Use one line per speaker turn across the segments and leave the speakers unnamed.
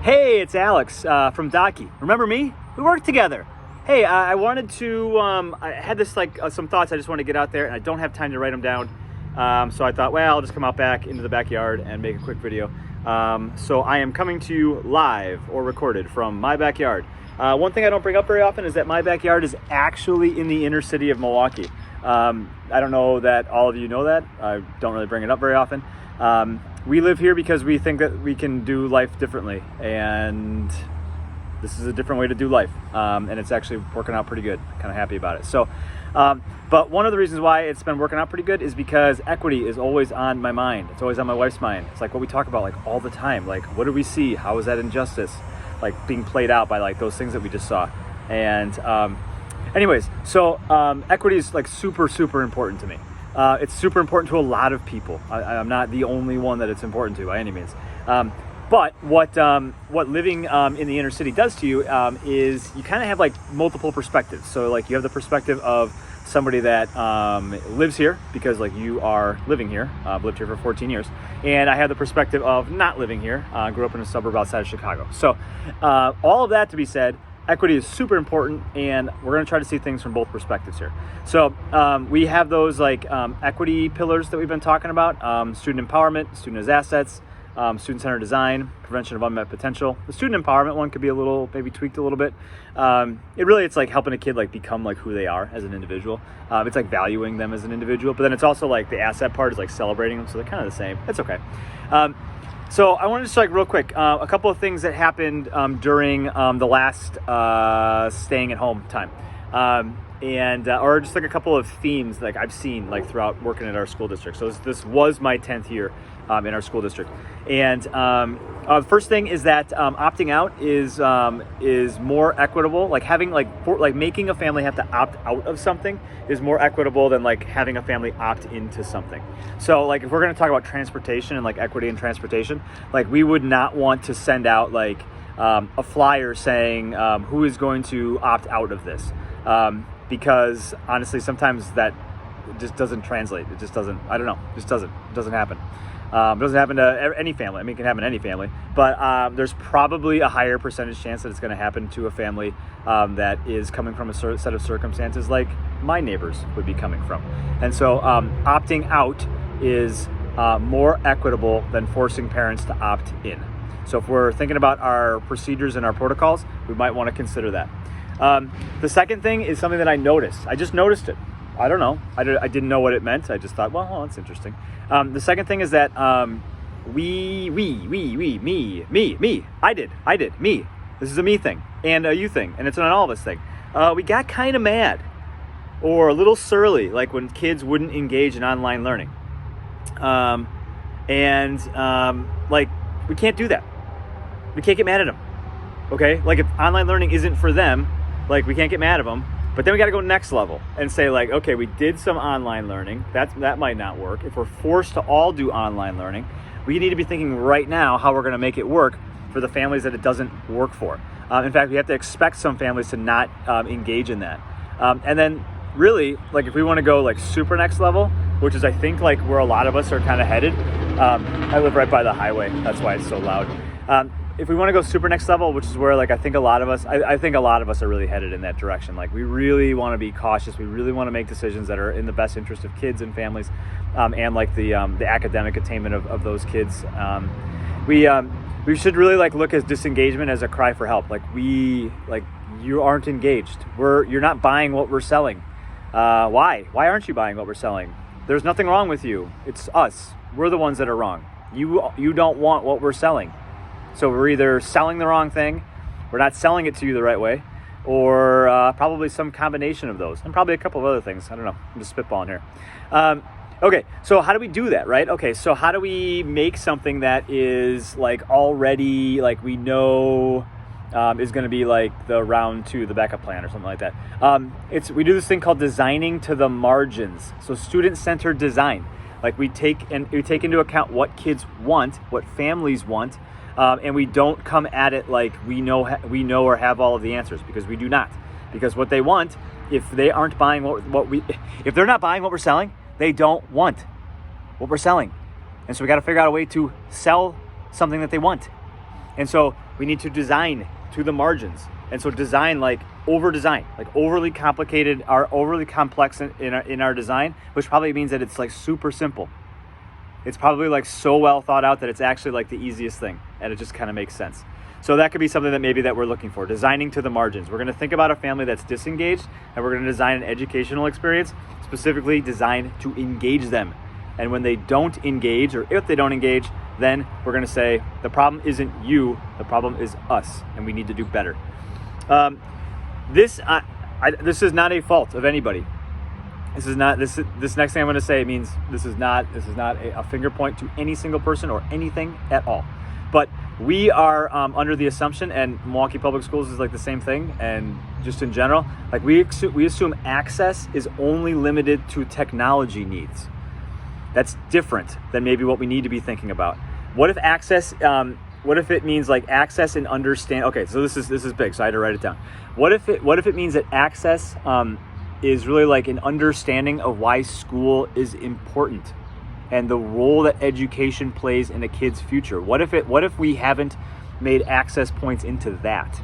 Hey, it's Alex from Docky. Remember me? We worked together. Hey, I wanted to, I had this some thoughts I just want to get out there, and I don't have time to write them down. So I thought, well, I'll just come out back into the backyard and make a quick video. So I am coming to you live or recorded from my backyard. One thing I don't bring up very often is that my backyard is actually in the inner city of Milwaukee. I don't know that all of you know that. I don't really bring it up very often. We live here because we think that we can do life differently, and this is a different way to do life, and it's actually working out pretty good. Kind of happy about it. So, but one of the reasons why it's been working out pretty good is because equity is always on my mind. It's always on my wife's mind. It's like what we talk about like all the time. Like, what do we see? How is that injustice like being played out by like those things that we just saw? And anyways, so equity is like super important to me. It's super important to a lot of people. I'm not the only one that it's important to by any means. But what living in the inner city does to you is you kind of have like multiple perspectives. So like you have the perspective of somebody that lives here because like you are living here. I've lived here for 14 years. And I have the perspective of not living here. Grew up in a suburb outside of Chicago. So all of that to be said, equity is super important, and we're going to try to see things from both perspectives here. So we have those like equity pillars that we've been talking about: student empowerment, student as assets, student-centered design, prevention of unmet potential. The student empowerment one could be a little, maybe tweaked a little bit. It's like helping a kid like become like who they are as an individual. It's like valuing them as an individual, but then it's also like the asset part is like celebrating them, so they're kind of the same. It's okay. So I wanted to just like real quick, a couple of things that happened during the last staying at home time. Or just like a couple of themes like I've seen like throughout working at our school district. So this was my 10th year in our school district. And the first thing is that opting out is more equitable. Like having making a family have to opt out of something is more equitable than like having a family opt into something. So like if we're going to talk about transportation and like equity in transportation, like we would not want to send out like a flyer saying who is going to opt out of this. Because honestly, sometimes that just doesn't translate. It just doesn't, I don't know, it doesn't happen. It doesn't happen to any family. I mean, it can happen to any family, but there's probably a higher percentage chance that it's going to happen to a family that is coming from a set of circumstances like my neighbors would be coming from. And so opting out is more equitable than forcing parents to opt in. So if we're thinking about our procedures and our protocols, we might want to consider that. The second thing is something that I noticed. I just noticed it. I don't know. I didn't know what it meant. I just thought, well, that's interesting. The second thing is that me. I did, me. This is a me thing and a you thing, and it's an all of us thing. We got kind of mad or a little surly, like when kids wouldn't engage in online learning. Like we can't do that. We can't get mad at them. Okay? Like if online learning isn't for them, like we can't get mad at them. But then we got to go next level and say like, okay, we did some online learning. That might not work. If we're forced to all do online learning, we need to be thinking right now how we're going to make it work for the families that it doesn't work for. In fact, we have to expect some families to not engage in that. And then really, like if we want to go like super next level, which is I think like where a lot of us are kind of headed. I live right by the highway. That's why it's so loud. If we want to go super next level, which is where like I think a lot of us are really headed in that direction. Like we really want to be cautious. We really want to make decisions that are in the best interest of kids and families, and like the academic attainment of those kids. We should really like look at disengagement as a cry for help. Like you aren't engaged. You're not buying what we're selling. Why aren't you buying what we're selling? There's nothing wrong with you. It's us. We're the ones that are wrong. You don't want what we're selling. So we're either selling the wrong thing, we're not selling it to you the right way, or probably some combination of those, and probably a couple of other things. I don't know. I'm just spitballing here. Okay, so how do we do that, right? Okay, so how do we make something that is like already like we know is going to be like the round 2, the backup plan or something like that? We do this thing called designing to the margins. So student-centered design. Like we take into account what kids want, what families want. And we don't come at it like we know or have all of the answers, because we do not. Because what they want, if they aren't buying if they're not buying what we're selling, they don't want what we're selling. And so we got to figure out a way to sell something that they want. And so we need to design to the margins. And so design like over design, like overly complicated or overly complex in our design, which probably means that it's like super simple. It's probably like so well thought out that it's actually like the easiest thing, and it just kind of makes sense. So that could be something that maybe that we're looking for, designing to the margins. We're going to think about a family that's disengaged, and we're going to design an educational experience specifically designed to engage them. And when they don't engage, or if they don't engage, then we're going to say the problem isn't you, the problem is us, and we need to do better. This is not a fault of anybody. This next thing I'm going to say means this is not a finger point to any single person or anything at all. But we are under the assumption, and Milwaukee Public Schools is like the same thing, and just in general, like we assume access is only limited to technology needs. That's different than maybe what we need to be thinking about. What if access? What if it means like access and understand? Okay, so this is big, so I had to write it down. What if it means that access is really like an understanding of why school is important and the role that education plays in a kid's future? What if we haven't made access points into that?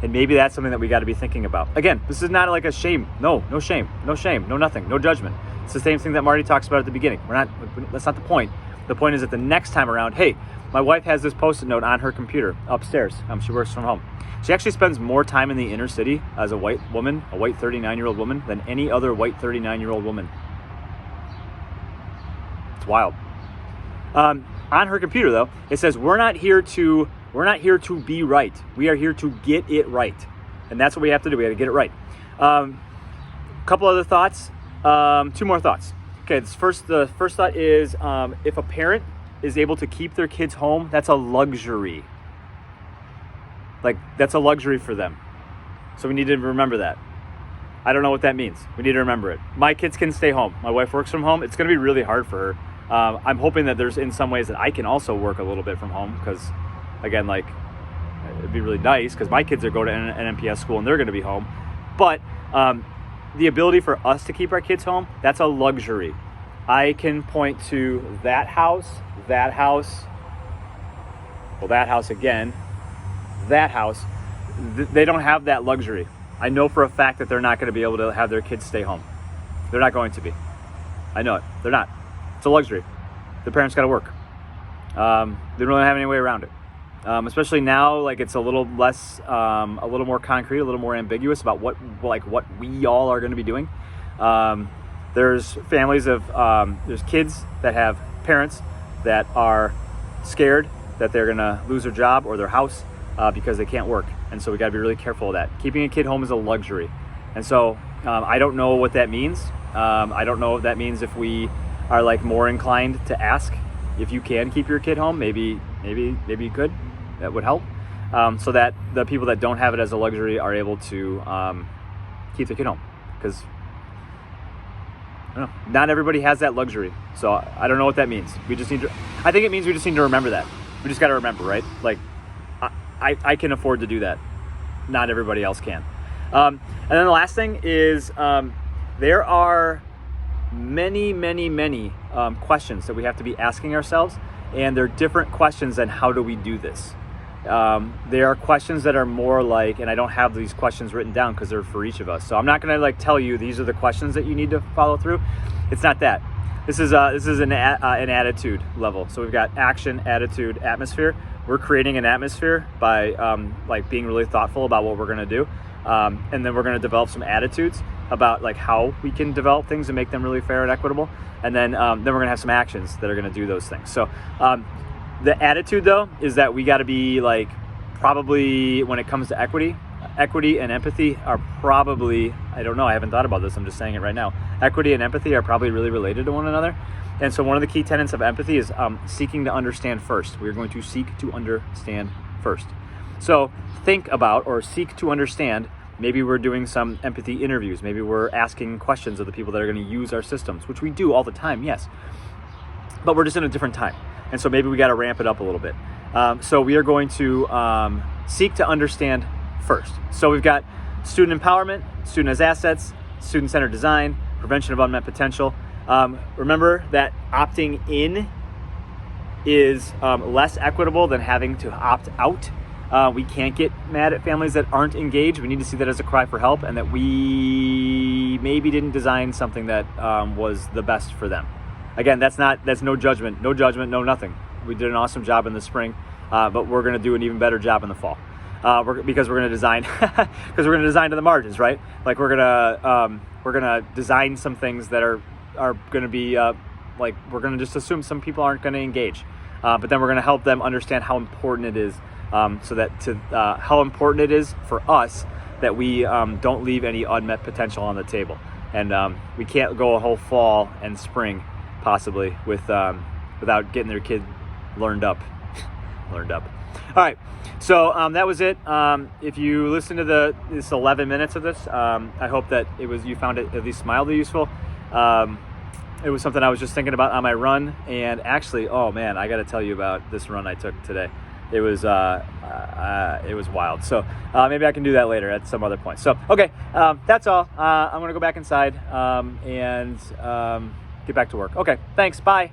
And maybe that's something that we got to be thinking about. Again, this is not like a shame. No shame, no nothing, no judgment. It's the same thing that Marty talks about at the beginning. That's not the point. The point is that the next time around, hey, my wife has this Post-it note on her computer upstairs. She works from home. She actually spends more time in the inner city as a white woman, a white 39-year-old woman, than any other white 39-year-old woman. It's wild. On her computer, though, it says we're not here to be right. We are here to get it right, and that's what we have to do. We got to get it right. Couple other thoughts. Two more thoughts. Okay, the first thought is if a parent is able to keep their kids home, that's a luxury. Like, that's a luxury for them. So we need to remember that. I don't know what that means. We need to remember it. My kids can stay home. My wife works from home. It's going to be really hard for her. I'm hoping that there's in some ways that I can also work a little bit from home, because, again, like, it'd be really nice because my kids are going to an NPS school and they're going to be home. But the ability for us to keep our kids home, that's a luxury. I can point to that house again, that house. They don't have that luxury. I know for a fact that they're not going to be able to have their kids stay home. They're not going to be. I know it. They're not. It's a luxury. The parents got to work. They don't really have any way around it. Especially now, like, it's a little less, a little more concrete, a little more ambiguous about what we all are going to be doing. There's families there's kids that have parents that are scared that they're going to lose their job or their house because they can't work. And so we got to be really careful of that. Keeping a kid home is a luxury. And so I don't know what that means. I don't know if that means if we are like more inclined to ask if you can keep your kid home, maybe you could. That would help. So that the people that don't have it as a luxury are able to keep their kid home. Because not everybody has that luxury. So I don't know what that means. I think it means we just need to remember that. We just got to remember, right? Like, I can afford to do that. Not everybody else can. And then the last thing is there are many questions that we have to be asking ourselves, and they're different questions than how do we do this. There are questions that are more like, and I don't have these questions written down because they're for each of us. So I'm not going to like tell you these are the questions that you need to follow through. It's not that. This is an attitude level. So we've got action, attitude, atmosphere. We're creating an atmosphere by like being really thoughtful about what we're going to do, and then we're going to develop some attitudes about like how we can develop things and make them really fair and equitable, and then we're going to have some actions that are going to do those things. So the attitude though is that we got to be like, probably when it comes to equity and empathy are probably, I don't know, I haven't thought about this, I'm just saying it right now. Equity and empathy are probably really related to one another. And so one of the key tenets of empathy is seeking to understand first. We're going to seek to understand first. So think about or seek to understand. Maybe we're doing some empathy interviews. Maybe we're asking questions of the people that are going to use our systems, which we do all the time, yes. But we're just in a different time. And so maybe we got to ramp it up a little bit. So we are going to seek to understand first. So we've got student empowerment, student as assets, student-centered design, prevention of unmet potential. Remember that opting in is less equitable than having to opt out. We can't get mad at families that aren't engaged. We need to see that as a cry for help, and that we maybe didn't design something that was the best for them. Again, that's no judgment, no nothing. We did an awesome job in the spring, but we're going to do an even better job in the fall. Because we're going to design, to the margins, right? Like we're gonna design some things that are going to be like, we're going to just assume some people aren't going to engage, but then we're going to help them understand how important it is, how important it is for us that we don't leave any unmet potential on the table, and we can't go a whole fall and spring possibly without getting their kid learned up. All right, so that was it. If you listen to this 11 minutes of this, I hope that you found it at least mildly useful. It was something I was just thinking about on my run, and actually, oh man, I got to tell you about this run I took today. It was wild. So maybe I can do that later at some other point. So okay, that's all. I'm gonna go back inside and get back to work. Okay, thanks. Bye.